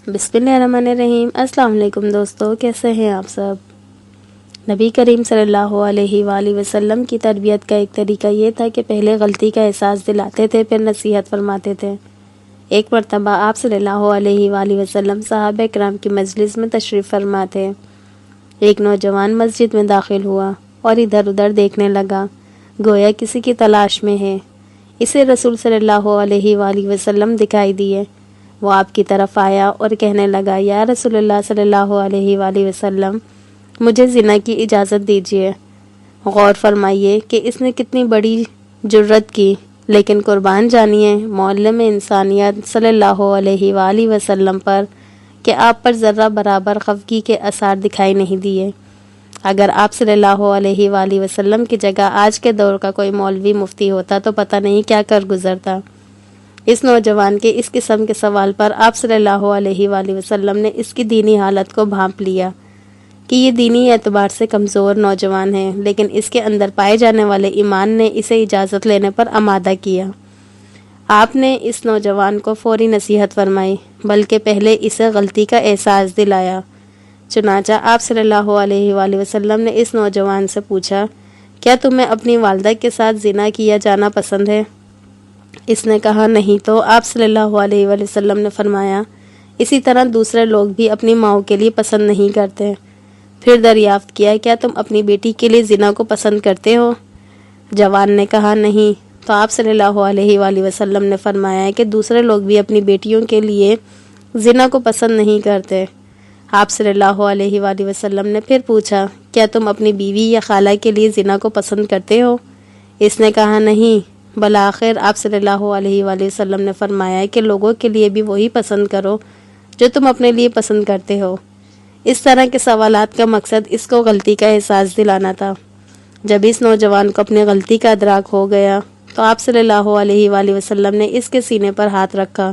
بسم اللہ الرحمن الرحیم۔ السلام علیکم دوستو، کیسے ہیں آپ سب؟ نبی کریم صلی اللہ علیہ وآلہ وسلم کی تربیت کا ایک طریقہ یہ تھا کہ پہلے غلطی کا احساس دلاتے تھے، پھر نصیحت فرماتے تھے۔ ایک مرتبہ آپ صلی اللہ علیہ وآلہ وسلم صحابہ کرام کی مجلس میں تشریف فرما تھے۔ ایک نوجوان مسجد میں داخل ہوا اور ادھر ادھر دیکھنے لگا، گویا کسی کی تلاش میں ہے۔ اسے رسول صلی اللہ علیہ وآلہ وسلم دکھائی دیے۔ وہ آپ کی طرف آیا اور کہنے لگا، یا رسول اللہ صلی اللہ علیہ وآلہ وسلم، مجھے زنا کی اجازت دیجیے۔ غور فرمائیے کہ اس نے کتنی بڑی جرت کی، لیکن قربان جانیے معلم انسانیت صلی اللہ علیہ وآلہ وسلم پر کہ آپ پر ذرہ برابر خفگی کے اثار دکھائی نہیں دیے۔ اگر آپ صلی اللہ علیہ وآلہ وسلم کی جگہ آج کے دور کا کوئی مولوی مفتی ہوتا تو پتہ نہیں کیا کر گزرتا۔ اس نوجوان کے اس قسم کے سوال پر آپ صلی اللہ علیہ وآلہ وسلم نے اس کی دینی حالت کو بھانپ لیا کہ یہ دینی اعتبار سے کمزور نوجوان ہے، لیکن اس کے اندر پائے جانے والے ایمان نے اسے اجازت لینے پر آمادہ کیا۔ آپ نے اس نوجوان کو فوری نصیحت فرمائی، بلکہ پہلے اسے غلطی کا احساس دلایا۔ چنانچہ آپ صلی اللہ علیہ وآلہ وسلم نے اس نوجوان سے پوچھا، کیا تمہیں اپنی والدہ کے ساتھ زنا کیا جانا پسند ہے؟ اس نے کہا نہیں، تو آپ صلی اللہ علیہ وآلہ وسلم نے فرمایا، اسی طرح دوسرے لوگ بھی اپنی ماؤں کے لیے پسند نہیں کرتے۔ پھر دریافت کیا، کیا تم اپنی بیٹی کے لیے زنا کو پسند کرتے ہو؟ جوان نے کہا نہیں، تو آپ صلی اللہ علیہ وآلہ وسلم نے فرمایا کہ دوسرے لوگ بھی اپنی بیٹیوں کے لیے زنا کو پسند نہیں کرتے۔ آپ صلی اللہ علیہ وآلہ وسلم نے پھر پوچھا، کیا تم اپنی بیوی یا خالہ کے لیے زنا کو پسند کرتے ہو؟ اس نے کہا نہیں۔ بالآخر آپ صلی اللہ علیہ وآلہ وسلم نے فرمایا کہ لوگوں کے لیے بھی وہی پسند کرو جو تم اپنے لیے پسند کرتے ہو۔ اس طرح کے سوالات کا مقصد اس کو غلطی کا احساس دلانا تھا۔ جب اس نوجوان کو اپنی غلطی کا ادراک ہو گیا تو آپ صلی اللہ علیہ وآلہ وسلم نے اس کے سینے پر ہاتھ رکھا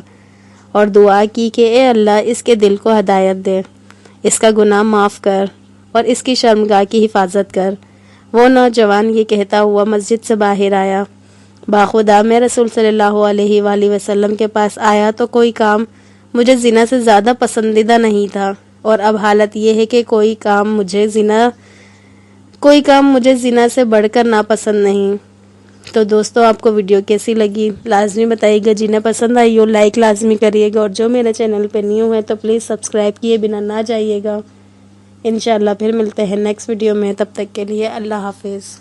اور دعا کی کہ اے اللہ اس کے دل کو ہدایت دے، اس کا گناہ معاف کر اور اس کی شرمگاہ کی حفاظت کر۔ وہ نوجوان یہ کہتا ہوا مسجد سے باہر آیا، باخدا میں رسول صلی اللہ علیہ وآلہ وسلم کے پاس آیا تو کوئی کام مجھے زنا سے زیادہ پسندیدہ نہیں تھا، اور اب حالت یہ ہے کہ کوئی کام مجھے زنا سے بڑھ کر ناپسند نہیں۔ تو دوستو، آپ کو ویڈیو کیسی لگی لازمی بتائیے گا، جنہیں پسند آئی ہو لائک لازمی کریے گا، اور جو میرے چینل پہ نیو ہے تو پلیز سبسکرائب کیے بنا نہ جائیے گا۔ انشاءاللہ پھر ملتے ہیں نیکسٹ ویڈیو میں، تب تک کے لیے اللہ حافظ۔